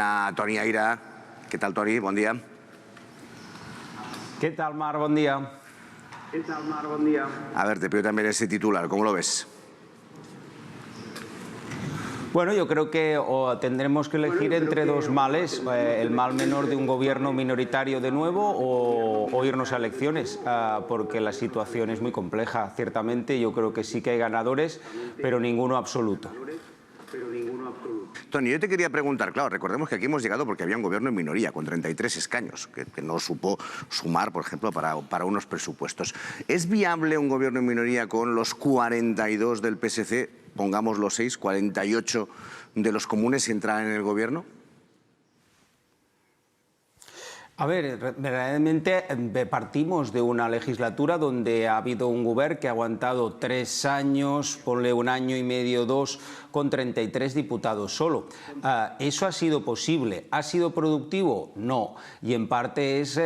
A Toni Aira. ¿Qué tal, Toni? Buen día. ¿Qué tal, Mar? Buen día. ¿Qué tal, Mar? Buen día. A ver, te pido también ese titular. ¿Cómo lo ves? Bueno, yo creo que tendremos que elegir entre dos males, el mal menor de un gobierno minoritario de nuevo o irnos a elecciones, porque la situación es muy compleja. Ciertamente yo creo que sí que hay ganadores, pero ninguno absoluto. Toni, yo te quería preguntar, claro, recordemos que aquí hemos llegado porque había un gobierno en minoría, con 33 escaños, que no supo sumar, por ejemplo, para unos presupuestos. ¿Es viable un gobierno en minoría con los 42 del PSC, pongamos los 6, 48 de los comunes si entran en el gobierno? A ver, verdaderamente partimos de una legislatura donde ha habido un gobierno que ha aguantado 3 años, ponle 1 año y medio, 2, con 33 diputados solo. ¿Eso ha sido posible? ¿Ha sido productivo? No. Y en parte es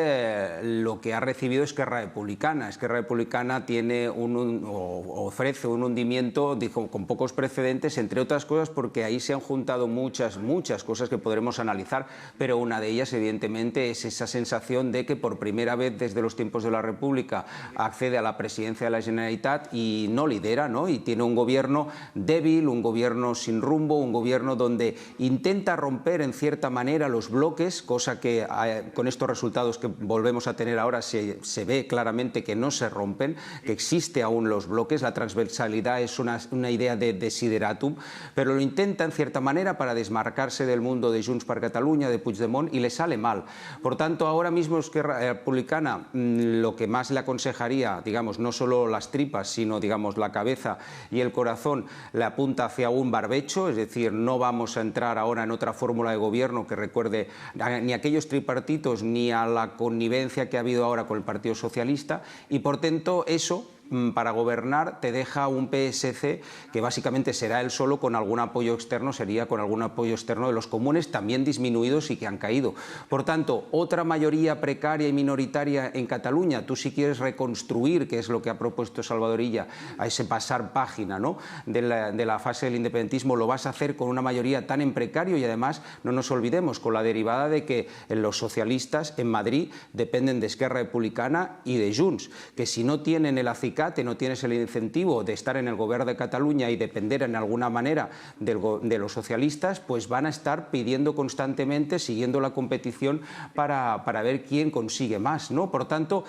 lo que ha recibido Esquerra Republicana. Esquerra Republicana tiene ofrece un hundimiento, dijo, con pocos precedentes, entre otras cosas porque ahí se han juntado muchas cosas que podremos analizar, pero una de ellas, evidentemente, es esa sensación de que por primera vez desde los tiempos de la República accede a la presidencia de la Generalitat y no lidera, ¿no? Y tiene un gobierno débil, un gobierno sin rumbo, un gobierno donde intenta romper en cierta manera los bloques, cosa que con estos resultados que volvemos a tener ahora se ve claramente que no se rompen, que existe aún los bloques, la transversalidad es una idea de desideratum, pero lo intenta en cierta manera para desmarcarse del mundo de Junts per Catalunya, de Puigdemont, y le sale mal. Por tanto, ahora mismo Esquerra Republicana lo que más le aconsejaría, digamos, no solo las tripas, sino, digamos, la cabeza y el corazón, le apunta hacia un barbecho, es decir, no vamos a entrar ahora en otra fórmula de gobierno que recuerde ni a aquellos tripartitos ni a la connivencia que ha habido ahora con el Partido Socialista, y por tanto eso, para gobernar, te deja un PSC que básicamente será él solo, con algún apoyo externo, sería con algún apoyo externo de los comunes, también disminuidos y que han caído. Por tanto, otra mayoría precaria y minoritaria en Cataluña. Tú, si quieres reconstruir, que es lo que ha propuesto Salvador Illa, a ese pasar página, ¿no?, de la fase del independentismo, lo vas a hacer con una mayoría tan en precario, y además no nos olvidemos con la derivada de que los socialistas en Madrid dependen de Esquerra Republicana y de Junts, que si no tienen el acicate, no tienes el incentivo de estar en el gobierno de Cataluña y depender en alguna manera de los socialistas, pues van a estar pidiendo constantemente, siguiendo la competición para ver quién consigue más, ¿no? Por tanto,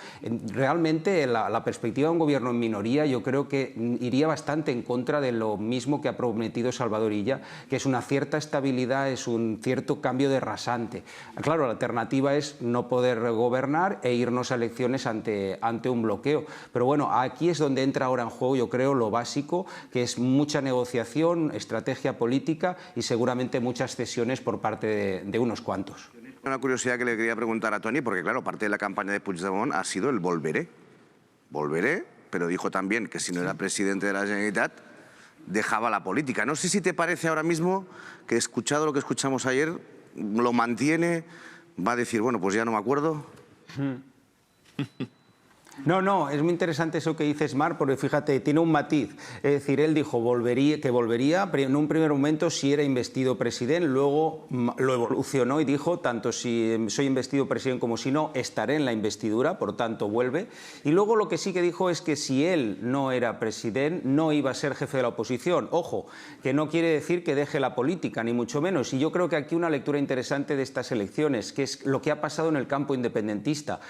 realmente la perspectiva de un gobierno en minoría yo creo que iría bastante en contra de lo mismo que ha prometido Salvador Illa, que es una cierta estabilidad, es un cierto cambio de rasante. Claro, la alternativa es no poder gobernar e irnos a elecciones ante un bloqueo. Pero bueno, aquí es donde entra ahora en juego, yo creo, lo básico, que es mucha negociación, estrategia política y seguramente muchas cesiones por parte de unos cuantos. Una curiosidad que le quería preguntar a Toni, porque claro, parte de la campaña de Puigdemont ha sido el volveré. Volveré, pero dijo también que si no era presidente de la Generalitat, dejaba la política. No sé si te parece ahora mismo que, escuchado lo que escuchamos ayer, lo mantiene, va a decir, bueno, pues ya no me acuerdo. No, es muy interesante eso que dices, Mar, porque fíjate, tiene un matiz. Es decir, él dijo que volvería en un primer momento si era investido presidente, luego lo evolucionó y dijo, tanto si soy investido presidente como si no, estaré en la investidura, por tanto vuelve. Y luego lo que sí que dijo es que si él no era presidente, no iba a ser jefe de la oposición. Ojo, que no quiere decir que deje la política, ni mucho menos. Y yo creo que aquí una lectura interesante de estas elecciones, que es lo que ha pasado en el campo independentista.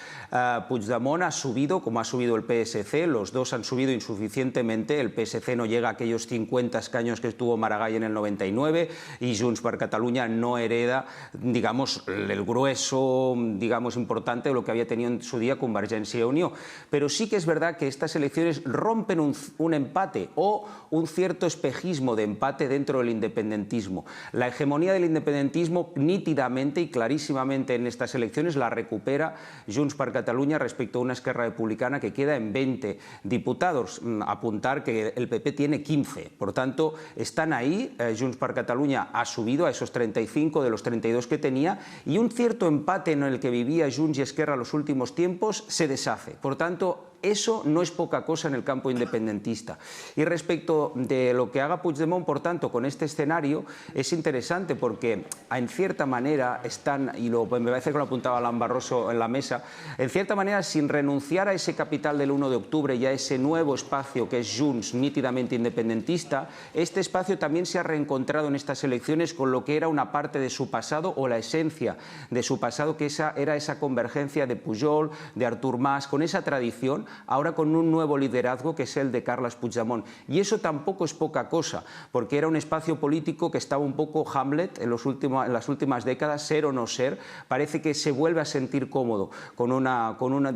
Puigdemont ha subido, como ha subido el PSC, los dos han subido insuficientemente, el PSC no llega a aquellos 50 escaños que estuvo Maragall en el 99 y Junts per Catalunya no hereda, digamos, el grueso, digamos, importante de lo que había tenido en su día Convergència i Unió. Pero sí que es verdad que estas elecciones rompen un empate o un cierto espejismo de empate dentro del independentismo. La hegemonía del independentismo nítidamente y clarísimamente en estas elecciones la recupera Junts per Catalunya respecto a una Esquerra Republicana que queda en 20 diputados. Apuntar que el PP tiene 15. Por tanto, están ahí. Junts per Catalunya ha subido a esos 35 de los 32 que tenía, y un cierto empate en el que vivía Junts y Esquerra los últimos tiempos se deshace. Por tanto, Eso no es poca cosa en el campo independentista. Y respecto de lo que haga Puigdemont, por tanto, con este escenario, es interesante porque en cierta manera están, y me parece que lo apuntaba Alain Barroso en la mesa, en cierta manera, sin renunciar a ese capital del 1 de octubre y a ese nuevo espacio que es Junts, nítidamente independentista, este espacio también se ha reencontrado en estas elecciones con lo que era una parte de su pasado o la esencia de su pasado, que era esa convergencia de Pujol, de Artur Mas, con esa tradición, ahora con un nuevo liderazgo que es el de Carles Puigdemont. Y eso tampoco es poca cosa, porque era un espacio político que estaba un poco Hamlet en las últimas décadas, ser o no ser. Parece que se vuelve a sentir cómodo con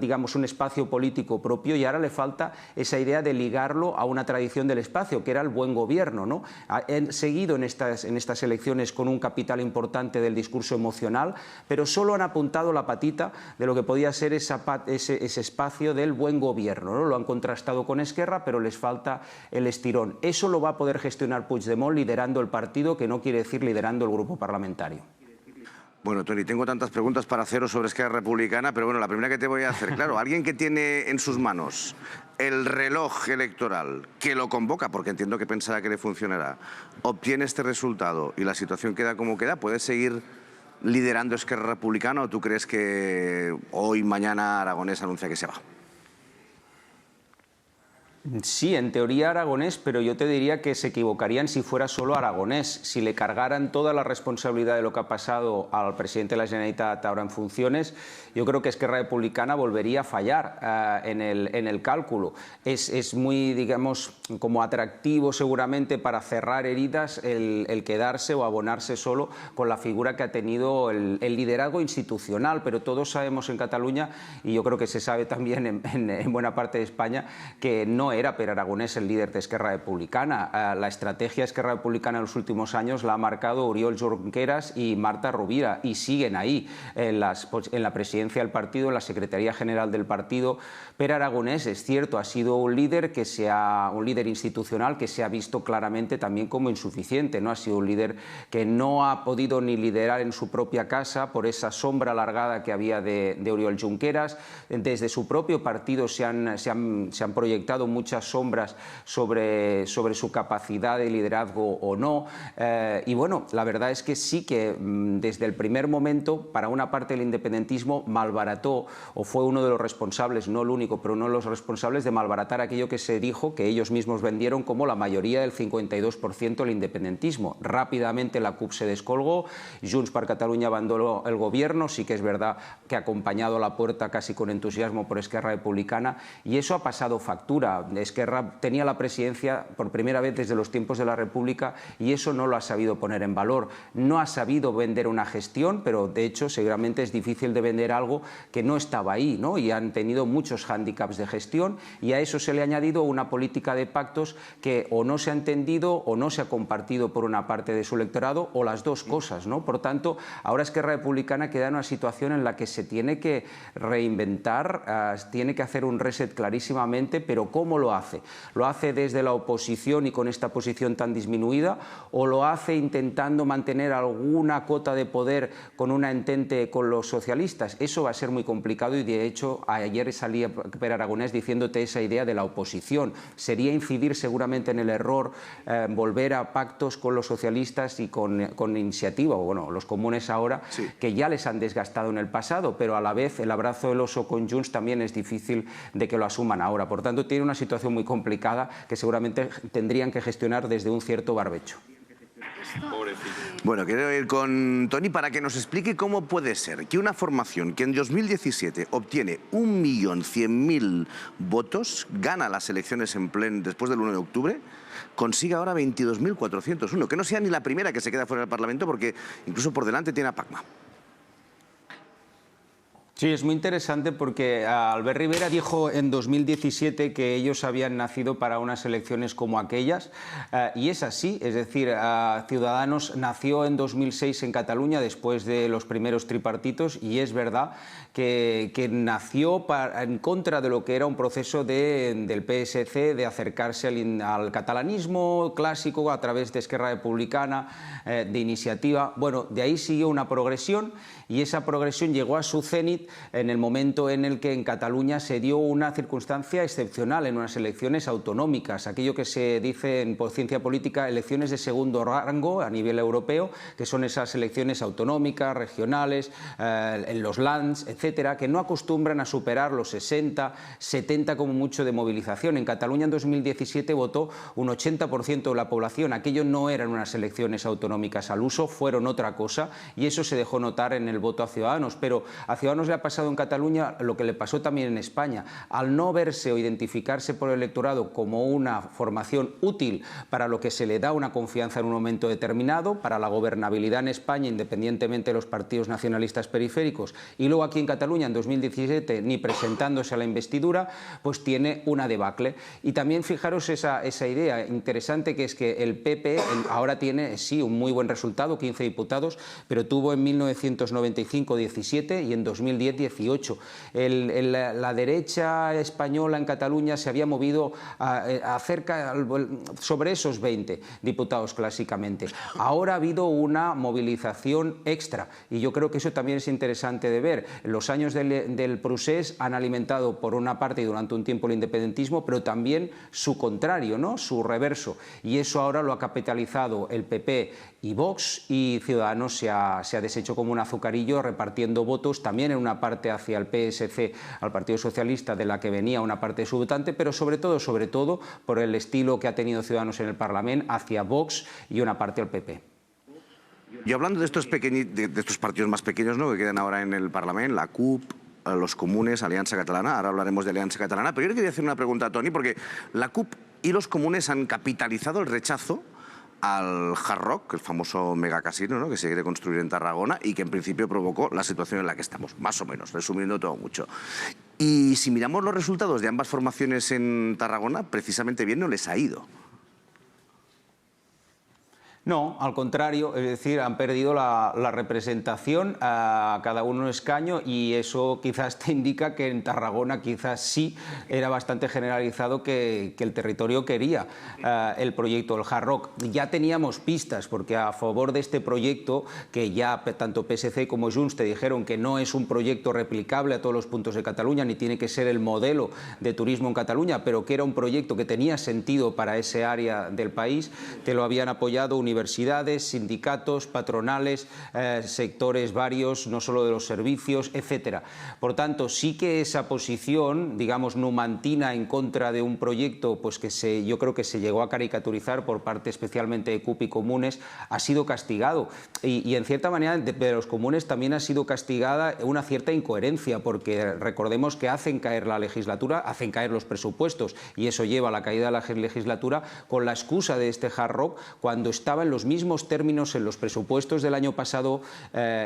digamos, un espacio político propio, y ahora le falta esa idea de ligarlo a una tradición del espacio, que era el buen gobierno, ¿no? Han seguido en estas elecciones con un capital importante del discurso emocional, pero solo han apuntado la patita de lo que podía ser ese espacio del buen gobierno, ¿no? Lo han contrastado con Esquerra, pero les falta el estirón. Eso lo va a poder gestionar Puigdemont liderando el partido, que no quiere decir liderando el grupo parlamentario. Bueno, Toni, tengo tantas preguntas para haceros sobre Esquerra Republicana, pero bueno, la primera que te voy a hacer, claro, alguien que tiene en sus manos el reloj electoral, que lo convoca, porque entiendo que pensará que le funcionará, obtiene este resultado y la situación queda como queda, ¿puede seguir liderando Esquerra Republicana o tú crees que hoy, mañana, Aragonés anuncia que se va? Sí, en teoría Aragonés, pero yo te diría que se equivocarían si fuera solo Aragonés. Si le cargaran toda la responsabilidad de lo que ha pasado al presidente de la Generalitat ahora en funciones, yo creo que Esquerra Republicana volvería a fallar en el cálculo. Es muy, digamos, como atractivo seguramente para cerrar heridas el quedarse o abonarse solo con la figura que ha tenido el liderazgo institucional, pero todos sabemos en Cataluña, y yo creo que se sabe también en buena parte de España, que no era Pere Aragonés el líder de Esquerra Republicana. La estrategia de Esquerra Republicana en los últimos años la ha marcado Oriol Junqueras y Marta Rovira, y siguen ahí en la presidencia del partido, en la Secretaría General del partido. Pere Aragonés, es cierto, ha sido un líder institucional que se ha visto claramente también como insuficiente, ¿no? Ha sido un líder que no ha podido ni liderar en su propia casa por esa sombra alargada que había de Oriol Junqueras. Desde su propio partido se han proyectado muchas sombras sobre su capacidad de liderazgo o no. Y bueno, la verdad es que sí que desde el primer momento, para una parte del independentismo, malbarató, o fue uno de los responsables, no el único, pero uno de los responsables de malbaratar aquello que se dijo, que ellos mismos vendieron como la mayoría del 52% del independentismo. Rápidamente la CUP se descolgó, Junts per Catalunya abandonó el gobierno, sí que es verdad que ha acompañado a la puerta casi con entusiasmo por Esquerra Republicana, y eso ha pasado factura. Esquerra tenía la presidencia por primera vez desde los tiempos de la República y eso no lo ha sabido poner en valor. No ha sabido vender una gestión, pero de hecho seguramente es difícil de vender algo que no estaba ahí, ¿no? Y han tenido muchos hándicaps de gestión, y a eso se le ha añadido una política de pactos que o no se ha entendido o no se ha compartido por una parte de su electorado, o las dos cosas, ¿no? Por tanto, ahora Esquerra Republicana queda en una situación en la que se tiene que reinventar, tiene que hacer un reset clarísimamente, pero ¿cómo lo hace? ¿Lo hace desde la oposición y con esta posición tan disminuida, o lo hace intentando mantener alguna cota de poder con una entente con los socialistas? Eso va a ser muy complicado, y de hecho ayer salía Pere Aragonés diciéndote esa idea de la oposición. Sería incidir seguramente en el error, volver a pactos con los socialistas y con Iniciativa, o bueno, los comunes ahora, sí, que ya les han desgastado en el pasado, pero a la vez el abrazo del oso con Junts también es difícil de que lo asuman ahora. Por tanto, tiene una situación muy complicada que seguramente tendrían que gestionar desde un cierto barbecho. Bueno, quiero ir con Toni para que nos explique cómo puede ser que una formación que en 2017 obtiene 1.100.000 votos, gana las elecciones después del 1 de octubre, consiga ahora 22.401, que no sea ni la primera que se queda fuera del Parlamento, porque incluso por delante tiene a Pacma. Sí, es muy interesante porque Albert Rivera dijo en 2017 que ellos habían nacido para unas elecciones como aquellas, y es así. Es decir, Ciudadanos nació en 2006 en Cataluña después de los primeros tripartitos, y es verdad que nació en contra de lo que era un proceso del PSC de acercarse al catalanismo clásico a través de Esquerra Republicana, de Iniciativa. Bueno, de ahí siguió una progresión, y esa progresión llegó a su cenit en el momento en el que en Cataluña se dio una circunstancia excepcional en unas elecciones autonómicas, aquello que se dice en ciencia política elecciones de segundo rango a nivel europeo, que son esas elecciones autonómicas, regionales, en los lands, etcétera, que no acostumbran a superar los 60, 70 como mucho de movilización. En Cataluña en 2017 votó un 80% de la población. Aquello no eran unas elecciones autonómicas al uso, fueron otra cosa, y eso se dejó notar en el voto a Ciudadanos. Pero a Ciudadanos le ha pasado en Cataluña lo que le pasó también en España. Al no verse o identificarse por el electorado como una formación útil para lo que se le da una confianza en un momento determinado, para la gobernabilidad en España, independientemente de los partidos nacionalistas periféricos, y luego aquí en Cataluña en 2017 ni presentándose a la investidura, pues tiene una debacle. Y también fijaros esa idea interesante, que es que el PP ahora tiene, sí, un muy buen resultado, 15 diputados, pero tuvo en 1995 17 y en 2010 18. La derecha española en Cataluña se había movido sobre esos 20 diputados clásicamente. Ahora ha habido una movilización extra, y yo creo que eso también es interesante de ver. Los años del procés han alimentado por una parte y durante un tiempo el independentismo, pero también su contrario, ¿no?, su reverso, y eso ahora lo ha capitalizado el PP y Vox, y Ciudadanos se ha deshecho como un azucarillo, repartiendo votos también en una parte hacia el PSC, al Partido Socialista, de la que venía una parte de su votante, pero sobre todo por el estilo que ha tenido Ciudadanos en el Parlamento, hacia Vox y una parte al PP. Y hablando de estos partidos más pequeños, ¿no?, que quedan ahora en el Parlamento, la CUP, los Comunes, Alianza Catalana, ahora hablaremos de Alianza Catalana, pero yo le quería hacer una pregunta a Toni, porque la CUP y los Comunes han capitalizado el rechazo al Hard Rock, el famoso megacasino, ¿no?, que se quiere construir en Tarragona y que en principio provocó la situación en la que estamos, más o menos, resumiendo todo mucho. Y si miramos los resultados de ambas formaciones en Tarragona, precisamente bien no les ha ido. No, al contrario, es decir, han perdido la representación a cada uno un escaño, y eso quizás te indica que en Tarragona quizás sí era bastante generalizado que el territorio quería el proyecto del Hard Rock. Ya teníamos pistas, porque a favor de este proyecto, que ya tanto PSC como Junts te dijeron que no es un proyecto replicable a todos los puntos de Cataluña, ni tiene que ser el modelo de turismo en Cataluña, pero que era un proyecto que tenía sentido para ese área del país, te lo habían apoyado universidades, sindicatos, patronales, sectores varios, no solo de los servicios, etcétera. Por tanto, sí que esa posición, digamos, numantina en contra de un proyecto, pues que yo creo que se llegó a caricaturizar por parte especialmente de CUP y Comunes, ha sido castigado. Y en cierta manera de los Comunes también ha sido castigada una cierta incoherencia, porque recordemos que hacen caer la legislatura, hacen caer los presupuestos, y eso lleva a la caída de la legislatura con la excusa de este Hard Rock, cuando estaba en los mismos términos en los presupuestos del año pasado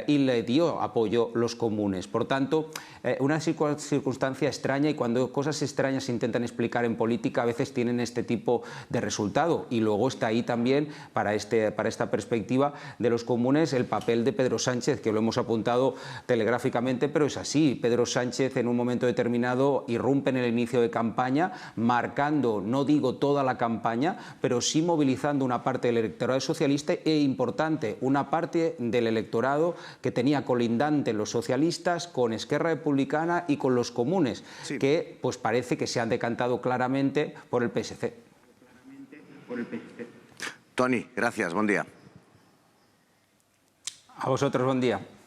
y le dio apoyo los Comunes. Por tanto, una circunstancia extraña, y cuando cosas extrañas se intentan explicar en política a veces tienen este tipo de resultado. Y luego está ahí también, para esta perspectiva de los Comunes, el papel de Pedro Sánchez, que lo hemos apuntado telegráficamente, pero es así. Pedro Sánchez en un momento determinado irrumpe en el inicio de campaña, marcando, no digo toda la campaña, pero sí movilizando una parte del electorado socialista, e importante, una parte del electorado que tenía colindante los socialistas con Esquerra Republicana y con los Comunes, sí, que pues parece que se han decantado claramente por el PSC. Toni, gracias, buen día. A vosotros, buen día.